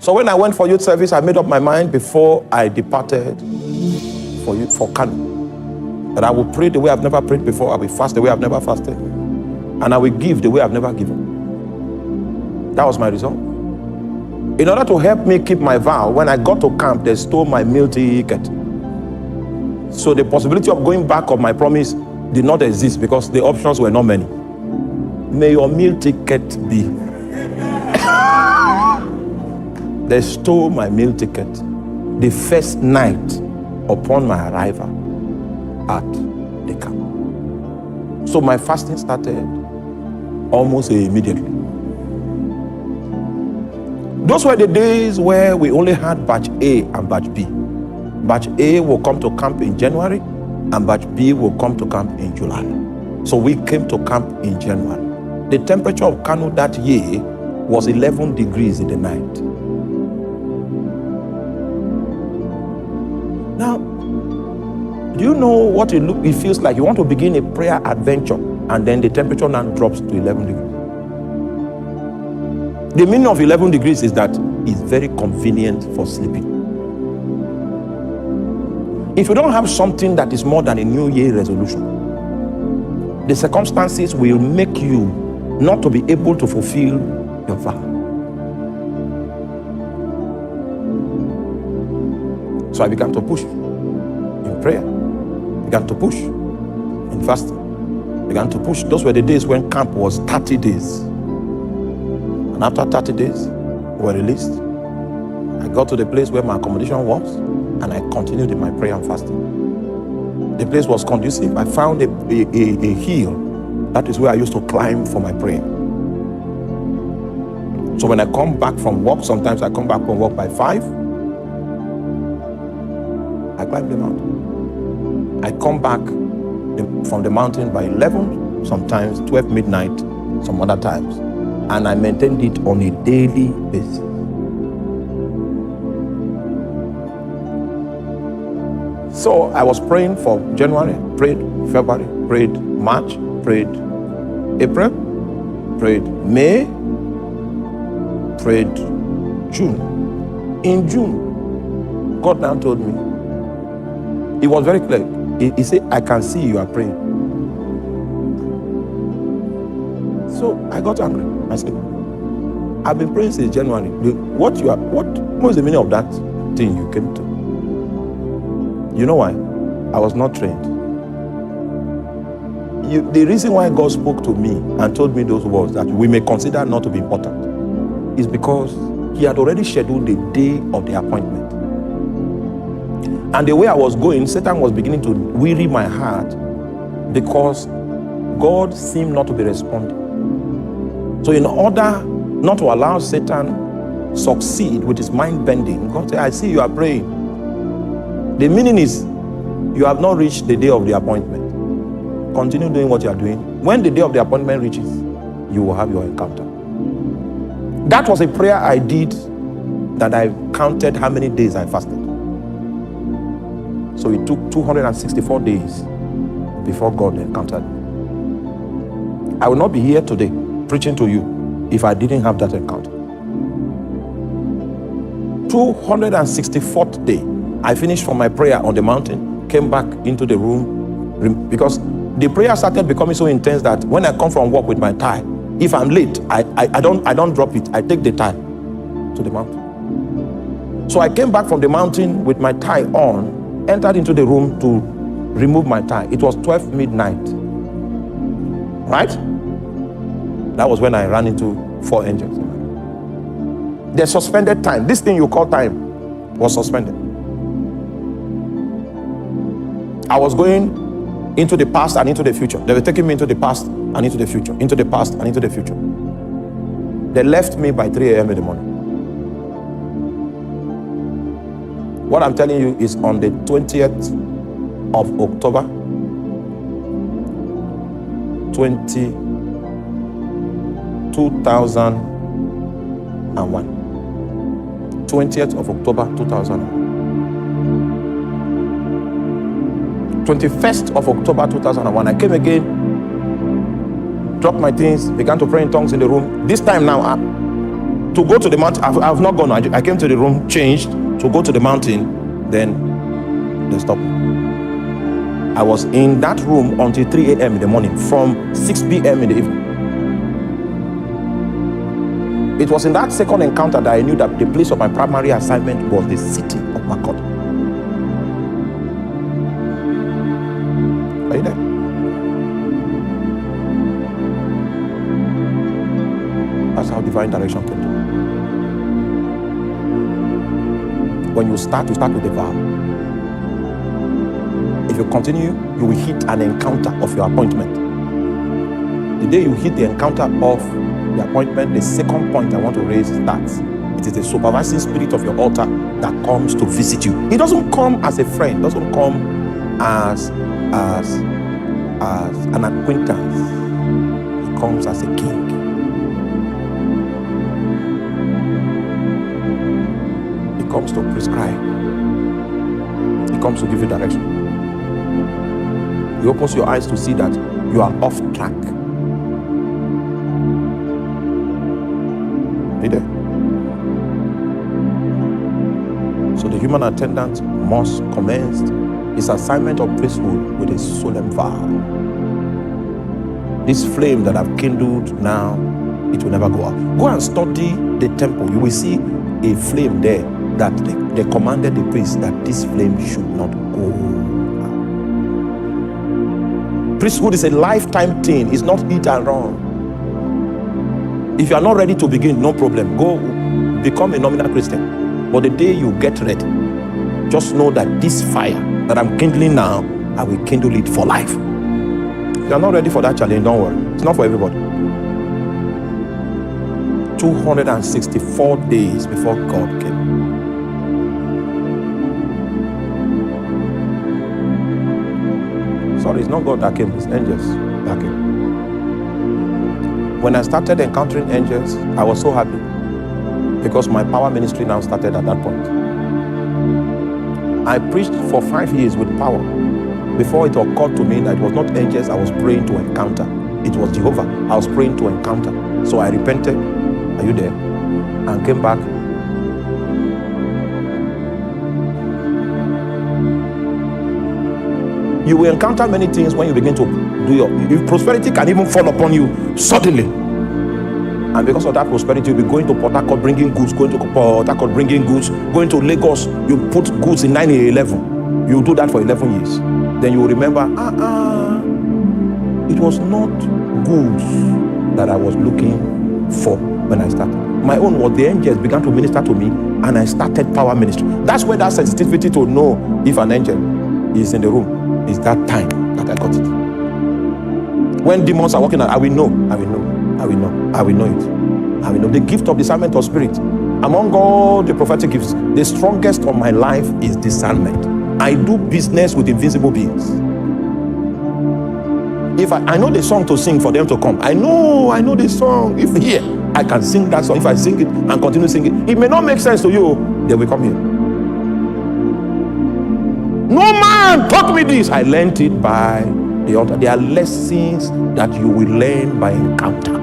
So when I went for youth service, I made up my mind before I departed for Kano that I will pray the way I've never prayed before. I will fast the way I've never fasted. And I will give the way I've never given. That was my resolve. In order to help me keep my vow, when I got to camp, they stole my meal ticket. So the possibility of going back of my promise did not exist because the options were not many. May your meal ticket be. They stole my meal ticket the first night upon my arrival at the camp. So my fasting started almost immediately. Those were the days where we only had batch A and batch B. Batch A will come to camp in January and batch B will come to camp in July. So we came to camp in January. The temperature of Kano that year was 11 degrees in the night. Now, do you know what it feels like? You want to begin a prayer adventure and then the temperature now drops to 11 degrees. The meaning of 11 degrees is that it's very convenient for sleeping. If you don't have something that is more than a New Year resolution, the circumstances will make you not to be able to fulfill your vow. So I began to push in prayer, began to push in fasting, began to push. Those were the days when camp was 30 days. And after 30 days, we were released. I got to the place where my accommodation was, and I continued in my prayer and fasting. The place was conducive. I found a hill. That is where I used to climb for my prayer. So when I come back from work, sometimes I come back from work by 5, I climb the mountain. I come back from the mountain by 11, sometimes 12 midnight, some other times. And I maintained it on a daily basis. So I was praying for January, prayed February, prayed March, prayed April, prayed May, prayed June. In June, God now told me, it was very clear. He said, I can see you are praying. So I got angry. I said, I've been praying since January. What was the meaning of that thing you came to? You know why? I was not trained. The reason why God spoke to me and told me those words that we may consider not to be important is because he had already scheduled the day of the appointment. And the way I was going, Satan was beginning to weary my heart because God seemed not to be responding. So in order not to allow Satan succeed with his mind bending, God said, I see you are praying. The meaning is, you have not reached the day of the appointment. Continue doing what you are doing. When the day of the appointment reaches, you will have your encounter. That was a prayer I did that I counted how many days I fasted. So it took 264 days before God encountered me. I will not be here today preaching to you if I didn't have that encounter. 264th day, I finished from my prayer on the mountain, came back into the room, because the prayer started becoming so intense that when I come from work with my tie, if I'm late, I don't drop it. I take the tie to the mountain. So I came back from the mountain with my tie on, entered into the room to remove my tie. It was 12 midnight. Right? That was when I ran into 4 angels. They suspended time. This thing you call time was suspended. I was going into the past and into the future. They were taking me into the past and into the future, into the past and into the future. They left me by 3 a.m. in the morning. What I'm telling you is on the 20th of October, 2001. 20th of October, 2001. 21st of October 2001, I came again, dropped my things, began to pray in tongues in the room. This time now, to go to the mountain. I've not gone. I came to the room, changed to go to the mountain. Then they stopped me. I was in that room until 3 a.m. in the morning, from 6 p.m. in the evening. It was in that second encounter that I knew that the place of my primary assignment was the city of Makot. Are you there? That's how divine direction came to me. When you start with a vow. If you continue, you will hit an encounter of your appointment. The day you hit the encounter of the appointment, the second point I want to raise starts. It is the supervising spirit of your altar that comes to visit you. It doesn't come as a friend, doesn't come as an acquaintance. It comes as a king. It comes to prescribe. It comes to give you direction. He opens your eyes to see that you are off track. So the human attendant must commence his assignment of priesthood with a solemn vow. This flame that I've kindled now, it will never go out. Go and study the temple. You will see a flame there that they commanded the priest that this flame should not go out. Priesthood is a lifetime thing. It's not hit and run. If you are not ready to begin, no problem. Go become a nominal Christian. But the day you get ready, just know that this fire that I'm kindling now, I will kindle it for life. If you are not ready for that challenge, don't worry. It's not for everybody. 264 days before God came. Sorry, it's not God that came, it's angels that came. When I started encountering angels, I was so happy because my power ministry now started at that point. I preached for 5 years with power before it occurred to me that it was not angels I was praying to encounter. It was Jehovah I was praying to encounter. So I repented, are you there? And came back. You will encounter many things when you begin to do your prosperity can even fall upon you suddenly. And because of that prosperity, you'll be going to Port Harcourt bringing goods, going to Port Harcourt bringing goods, going to Lagos, you put goods in 911. You do that for 11 years. Then you will remember, it was not goods that I was looking for when I started. My own was the angels began to minister to me and I started power ministry. That's where that sensitivity to know if an angel is in the room is that time that I got it. When demons are walking out, I will know it. The gift of discernment of spirit. Among all the prophetic gifts, the strongest of my life is discernment. I do business with invisible beings. If I know the song to sing for them to come, I know the song. If here, I can sing that song. If I sing it and continue singing, it may not make sense to you, they will come here. No man taught me this. I learned it by the altar. There are lessons that you will learn by encounter.